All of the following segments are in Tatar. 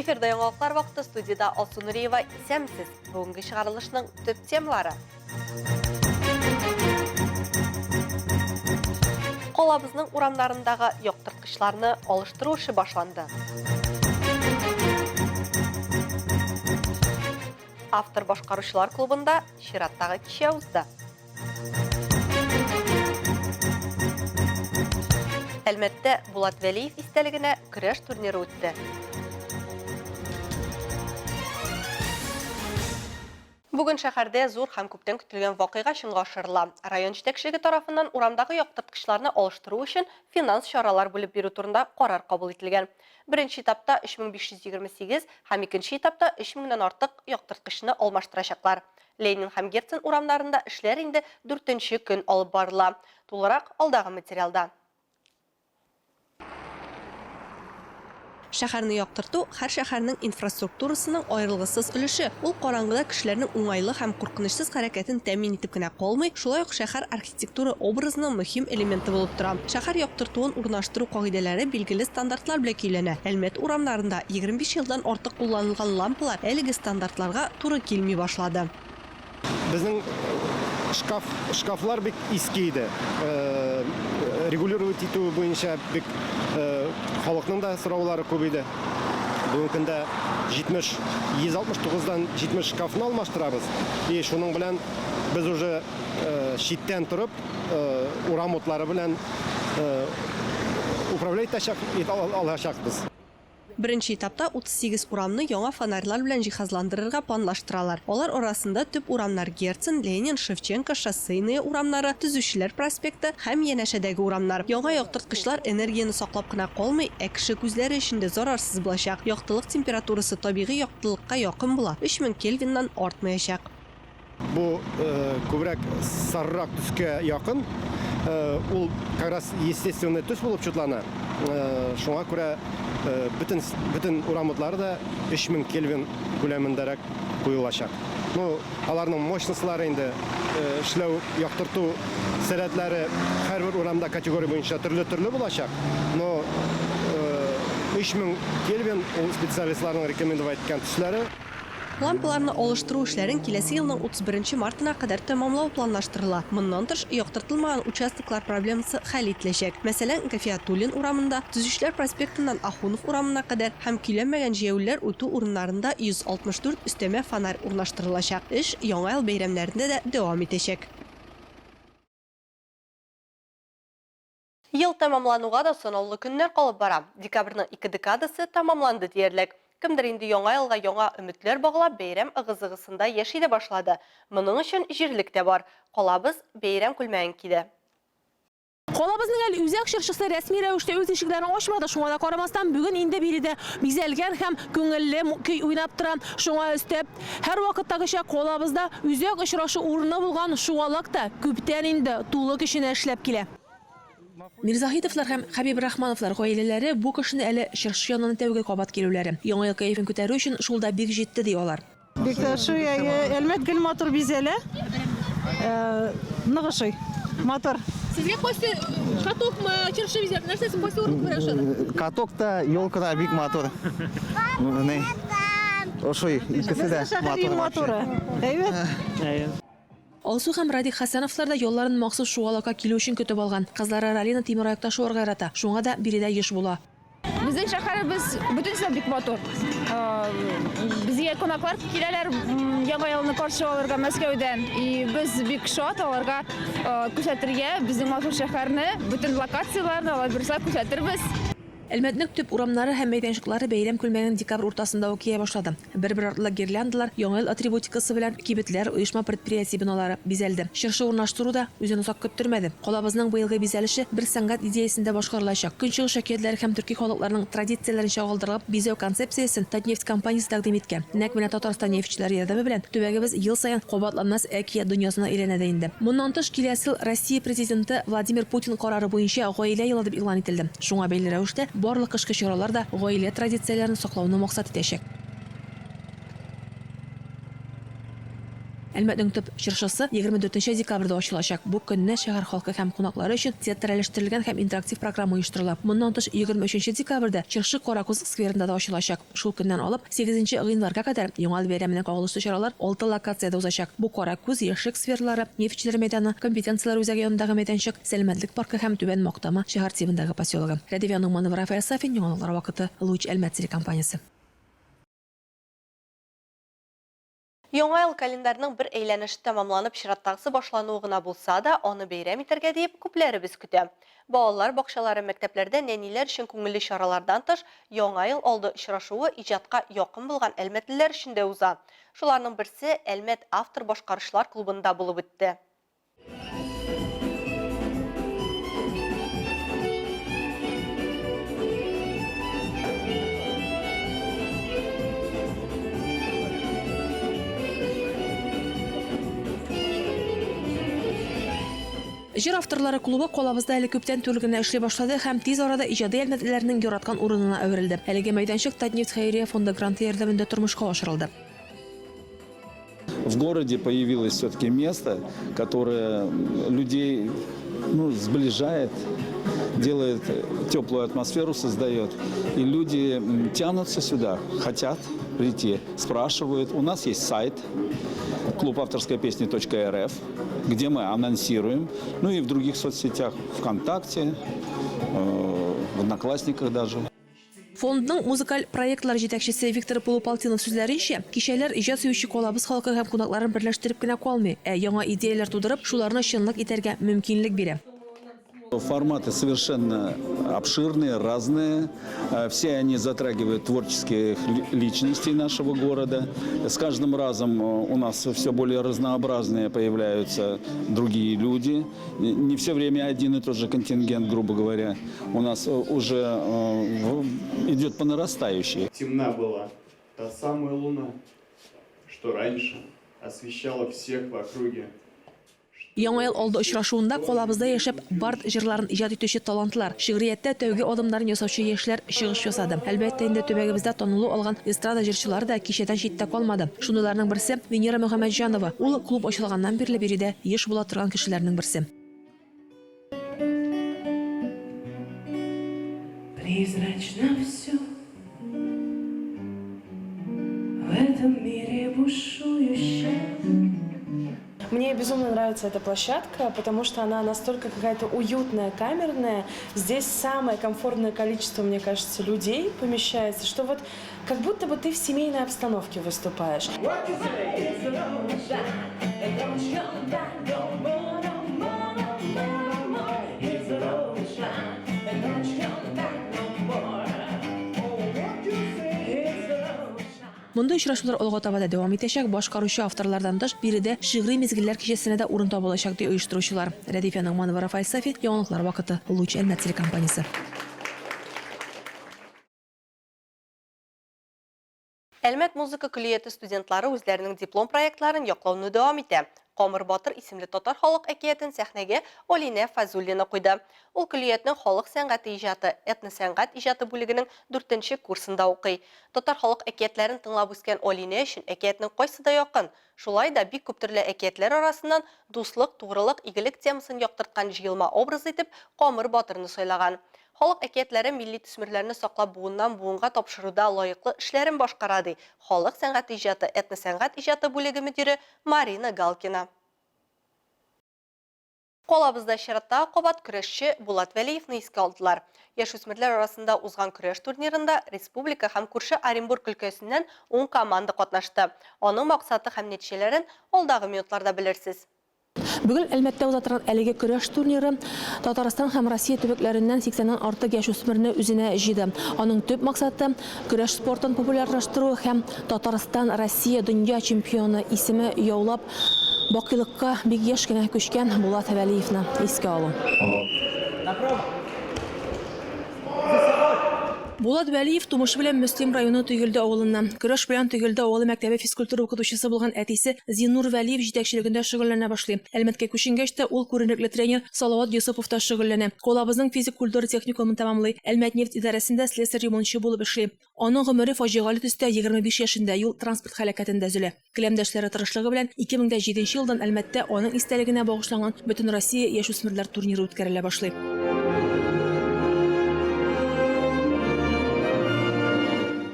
Эфирда яңалыклар вакыты, студияда Алсу Нуриева, сәмсез бүгінгі шығарылышның төп темалары. Қолабызның урамдарындағы яктырткычларны алыштыру эше башланды. Автор башкаручылар клубында чираттагы кичә узды. Әлмәттә Булат Вәлиев истәлегенә көрәш турниры үтте. Бүген шәһәрдә зур һәм күптән көтелгән вакыйга чынга ашырыла. Район җитәкчелеге тарафыннан урамдагы яктырткычларны алыштыру өчен финанс чаралар бүлеп бирү турында карар кабул ителгән. Беренче этапта 3528 һәм икенче этапта 3000-нән артык яктырткычны алмаштырачаклар. Ленин һәм Герцен урамнарында эшләр инде 4нче көн алып барыла. Тулырак алдагы материалда. Шәһәрне яктырту һәр шәһәрнең инфраструктурасының аерылгысыз өлеше. Ул караңгыда кешеләрнең уңайлы һәм куркынычсыз хәрәкәтен тәэмин итеп кенә калмый, шулай ук шәһәр архитектура образының мөһим элементы булып тора. Шәһәр яктыртуын урнаштыру кагыйдәләре билгеле стандартлар белән көйләнә. Әлмәт урамнарында 25 елдан артык кулланылган лампалар әлеге стандартларга туры килми башлады. Безнең шкафлар бик иске иде. Регулировать итү буенча бик халыкның да сораулары күп иде. Бүгенге көндә 169дан 70 шкафны алмаштырабыз. И шуның белән без уже читтән торып, урам утлары белән управлять алачакбыз. Беренче этапта 38 урамны яңа фонарьлар белән җиһазландырырга планлаштыралар. Алар арасында төп урамнар Герцен, Ленин, Шевченко шоссейные урамнары, Төзүчеләр проспекты һәм янәшәдәге урамнар. Яңа яктырткычлар энергияны саклап кына калмый, кеше күзләре өчен дә зарарсыз булачак. Яктылык температурасы табигый яктылыкка якын була, 3000 Кельвиннан артмаячак. Бу күбрәк сарырак төскә якын. Ул как раз естественный төс булып чутлана. Шуңа күрә bütün урамлары да 3000 Кельвин күләмендәрәк куелачак. Ну, аларның мощностьлары инде эшләү, яктырту сәләтләре һәрбер урамда категория буенча төрле булачак. Но 3000 Кельвин ул специалистларның рекомендовать иткән төсләре. Лампаларны алыштыру эшләрен киләсе елның 31 мартына кадәр тәмамлау планлаштырыла. Моннан тыш яктыртылмаган участоклар проблемасы хәл ителәчәк. Мәсәлән, Гафиятуллин урамында, Төзүчеләр проспектыннан Ахунов урамына кадәр һәм киләмәгән җәяүләр үтү урыннарында 164 өстәмә фонарь урнаштырылачак. Эш яңа ел бәйрәмнәрендә дә дәвам итәчәк. Ел тәмамлануга да санаулы көннәр калып бара. Декабрьнең 2 декадасы тәмамланды диярлек. Кемдер инде яңа елга яңа өметләр баглап бәйрәм ыгы-зыгысында яши дә башлады. Моның өчен җирлек тә бар. Калабыз бәйрәм күлмәген киде. Калабызның әле үзәк чыршысы рәсми рәвештә үз ишекләрен ачмады. Шуңа да карамастан бүген инде биредә бизәлгән һәм күңелле көй уйнап тора. Шуңа өстәп һәр вакыттагыча калабызда үзәк очрашу урыны булган шуалакта күптән инде тулы көченә эшләп килә. Мирзахитовлар һәм Хәбиб Рахмановлар гаиләләре бу кешене әле чыршы янына тәүге кабат килүләре. Яңа ел кайфын күтәрү өчен шулда бик җитте ди алар. Бик шу әлмәт гел мотор бизәлә. Ныгышый. Мотор. Сезгә кайсы катокмы, чыршы бизәп, нәрсәсе кайсы урын күрәшәде? Катокта, елкада бик мотор. Не. Ошой, икесе дә моторы. Әйбәт. Алсу һәм Радик Хәсәновлар да ялларын махсус шуалакка килү өчен көтеп алган. Кызлары Ралина Тимураевта шуарга ярата. Шуңа да биредә еш була. Безнең шәһәребез бөтенсә бик матур. Безгә кунаклар киләләр яңа елны каршы алырга Мәскәүдән. И без бик шат аларга күрсәтергә безнең матур шәһәрне, бөтен локацияларны алар берсә күрсәтербез. Әлмәтнең төп урамнары һәм мәйданчыклары бәйрәм күлмәген декабрь уртасында ук кия башлады. Бер-бер артлы гирляндалар, яңа ел атрибутикасы белән кибетләр, оешма предприятие биналары бизәлде. Чыршы урнаштыру да үзен озак көттермәде. Калабызның быелгы бизәлеше бер сәнгать идеясендә башкарылачак. Көнчыгыш шәкиятләре һәм төрки халыкларының традицияләрен чагылдырып, бизәү концепциясын Татнефть компаниясе тәкъдим иткән. Нәкъ менә Татарстан нефтчеләре ярдәме белән төбәгебез ел саен кабатланмас әкият дөньясына әйләнә дә инде. Моннан тыш киләсе ел Россия президенты Владимир Путин карары буенча гаилә елы дип игълан ителде. Шуңа бәйле рәвештә барлык кышкы чаралар да гаилә традицияләрен саклауны максат итәчәк. Әлмәтнең төп чыршысы 24 декабрьдә ачылачак. Бу көнне шәһәр халкы һәм кунаклары өчен театральләштерелгән һәм интерактив программа оештырыла. Моннан тыш 23 декабрьдә Чыршы Каракүз скверында да ачылачак. Шул көннән алып 8 гыйнварга кадәр яңа бәйрәменә кагылышлы чаралар 6 локациядә узачак. Бу Каракүз, Яшьлек скверлары, Нефтьчеләр мәйданы, компетенцияләр үзәге янындагы мәйданчык, Сәламәтлек паркы һәм Түбән Мактама шәһәр тибендәге поселогы. Радионың Манов Рафаэль Сафин, яңалыклар вакыты, Луч Әлмәт телекомпаниясе. Яңа ел календарының бер әйләнеше тәмамланып, чираттагысы башлануы гына булса да, аны бәйрәм итәргә дип күпләребез көтә. Балалар бакчалары, мәктәпләрдә нәниләр өчен күңелле чаралардан тыш, яңа ел алды очрашуы иҗатка якын булган әлмәтлеләр өчен дә уза. Шуларның берсе Әлмәт автор башкаручылар клубында булып үтте. Җыр авторлары клубы калабызда әле күптән түгел генә эшли башлады һәм тиз арада иҗади әлмәтлеләрнең яраткан урынына әверелде. Әлеге мәйданчык Татнефть хәйрия фонды гранты ярдәмендә тормышка ашырылды. В городе появилось все-таки место, которое людей сближает, делает теплую атмосферу, создает. И люди тянутся сюда, хотят прийти, спрашивают. У нас есть сайт клубавторскойпесни.рф, где мы анонсируем. Ну и в других соцсетях, ВКонтакте, в Одноклассниках даже. Фондның музыкаль проектлар җитәкчесе Виктор Полупалтинов сүзләренчә, кичәләр иҗат сөюче калабыз халкы һәм кунакларын берләштереп кенә калмый, яңа идеяләр тудырып, шуларны чынлык итәргә мөмкинлек бирә. Форматы совершенно обширные, разные. Все они затрагивают творческих личностей нашего города. С каждым разом у нас все более разнообразные появляются другие люди. Не все время один и тот же контингент, грубо говоря. У нас уже идет по нарастающей. Темна была та самая луна, что раньше освещала всех в округе. Яңа ел алды очрашуында калабызда яшәп бард җырларын иҗат итүче талантлар, шигърияттә тәүге адымнарын ясаучы яшьләр чыгыш ясады. Әлбәттә инде төбәгебездә танылу алган эстрада җырчылары да кичәдән читтә калмады. Шундыйларның берсе Венера Мөхәммәтҗанова. Ул клуб ачылганнан бирле биредә еш була торган кешеләрнең берсе. Призрачно все в этом мире бушующем. Мне безумно нравится эта площадка, потому что она настолько какая-то уютная, камерная. Здесь самое комфортное количество, мне кажется, людей помещается, что вот как будто бы ты в семейной обстановке выступаешь. Монда очрашулар алга таба да дәвам итәчәк. Башкаручы авторлардан тыш биредә шигъри мизгелләр кичәсенә дә урын табылачак ди оештыручылар. Радионың Манов Рафаэль Сафин, яңалыклар вакыты, Луч Әлмәт телекомпаниясе. Әлмәт музыка күлияте студентлары үзләренең диплом проектларын яклауны дәвам итә. Камыр Батыр исемле татар халык әкиятен сәхнәгә Олинә Фазуллина куйды. Ул күлиятнең халык сәнгате иҗаты, этносәнгать иҗаты бүлегенең 4нче курсында укый. Татар халык әкиятләрен тыңлап үскән Олинә өчен әкиятнең кайсы да якын. Шулай да бик күп төрле әкиятләр арасыннан дуслык, тугрылык, игелек темасын яктырткан җыелма образ итеп Камыр Батырны сайлаган. Халык әкиятләре милли төсмерләрне саклап буыннан буынга тапшыруда лаеклы эшләрен башкара ди. Халык сәнгате иҗаты, этносәнгать иҗаты бүлеге мөдире Марина Галкина. Калабызда чиратта кабат көрәшче Булат Вәлиевне искә алдылар. Яшүсмерләр арасында узган көрәш турнирында республика һәм күрше Оренбург өлкәсеннән 10 команда катнашты. Аның максаты һәм нәтиҗәләрен алдагы минутларда белерсез. Бүген Әлмәттә уза торган әлеге көрәш турниры Татарстан һәм Россия төбәкләреннән 80ннән артык яшүсмерне үзенә җыйды. Аның төп максаты көрәш спортын популярлаштыру һәм Татарстан Россия дөнья чемпионы исеме яулап бакыйлыкка бик яшь кенә күчкән Булат Вәлиевне искә алу. Булат Вәлиев тумышы белән Мөслим районы Төгелде авылыннан. Көрәш белән Төгелде авылы мәктәбе физкультура укытучысы булган әтисе Зиннур Вәлиев җитәкчелегендә шөгыльләнә башлый. Әлмәткә күченгәч тә ул күренекле тренер Салават Йосыпов та шөгыльләнә. Колабызның физик культура техникумын тәмамлый. Әлмәт-нефть идарәсендә слесарь ремонтчы булып эшли. Аның гомере фаҗигале төстә 25 яшендә юл транспорт һәлакәтендә өзелә. Келәмдәшләре тырышлыгы белән 2007 елдан Әлмәттә аның истәлегенә багышланган Бөтен Россия яшүсмерләр турниры үткәрелә башлый.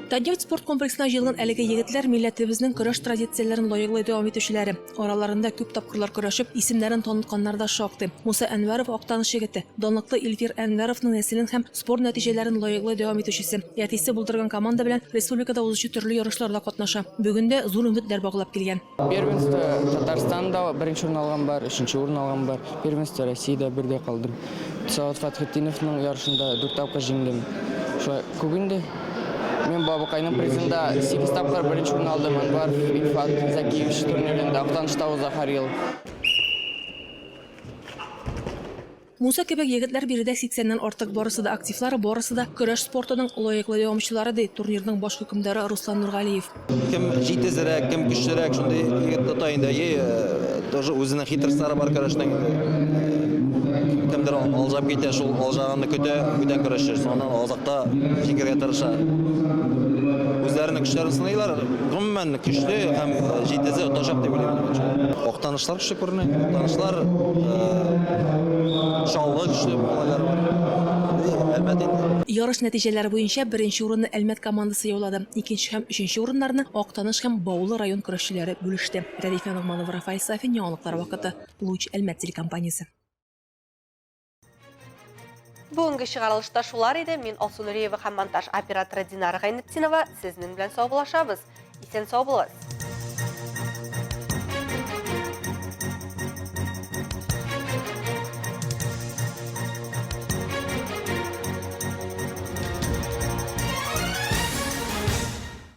Таннефть спорт комплексына җыелган әлеге егетләр милләтебезнең көрәш традицияләрен лаеклы дәвам итүчеләре. Араларында күп тапкырлар көрәшеп, исемнәрен танытканнар да шактый. Муса Әнвәров Актаныш егете, данлыклы Илфир Әнвәровның нәселен һәм спорт нәтиҗәләрен лаеклы дәвам итүчесе. Әтисе булдырган команда белән республикада узучы төрле ярышларда катнаша. Бүген дә зур өметләр баглап килгән. Первенство Татарстанда беренче урын алган бар, өченче урын алган бар. Первенство Россиядә бердә калдым. Саат Фатхетдиновның ярышында 4 тапкыр җиңдем. Шулай күгенде мен Бабакайның призында 8 тапкыр беренче урын алдым. Анвар Ильфат Закиевич турнирында Актанышта Захарил. Муса кебек егетләр биредә 80-ннән артык барысы да активлар, барысы да көрәш спортының лаеклы дәвамчылары ди. Турнирның баш хөкемдары Руслан Нургалиев. Кем җитезрәк, кем көчлерәк, шундый егет тотайында, тоже үзенең хитрыслары бар көрәшнең. Кемдер алҗап китә, шул алҗаганны көтә, бүтән көрәшче, соннан азакта җиңәргә тырыша. Үзләренең көчләрен сынайлар, гомумән көчле һәм җитезе ташак дип уйлыйм. Актанышлар көчле күренә, Актанышлар шаулы көчле малайлар бар. Әлбәттә. Ярыш нәтиҗәләре буенча беренче урынны Әлмәт командасы яулады. Икенче һәм өченче урыннарны Актаныш һәм Баулы район көрәшчеләре бүлеште. Рәдифә Нурманова, Рафаэль Сафин, яңалыклар вакыты. Луч Әлмәт телекомпаниясе. Бүгенге чыгарылышта шулар иде. Мин Алсу Нуриева һәм монтаж операторы Динара Гайнетдинова сезнең белән сау булашабыз. Исән сау булыгыз.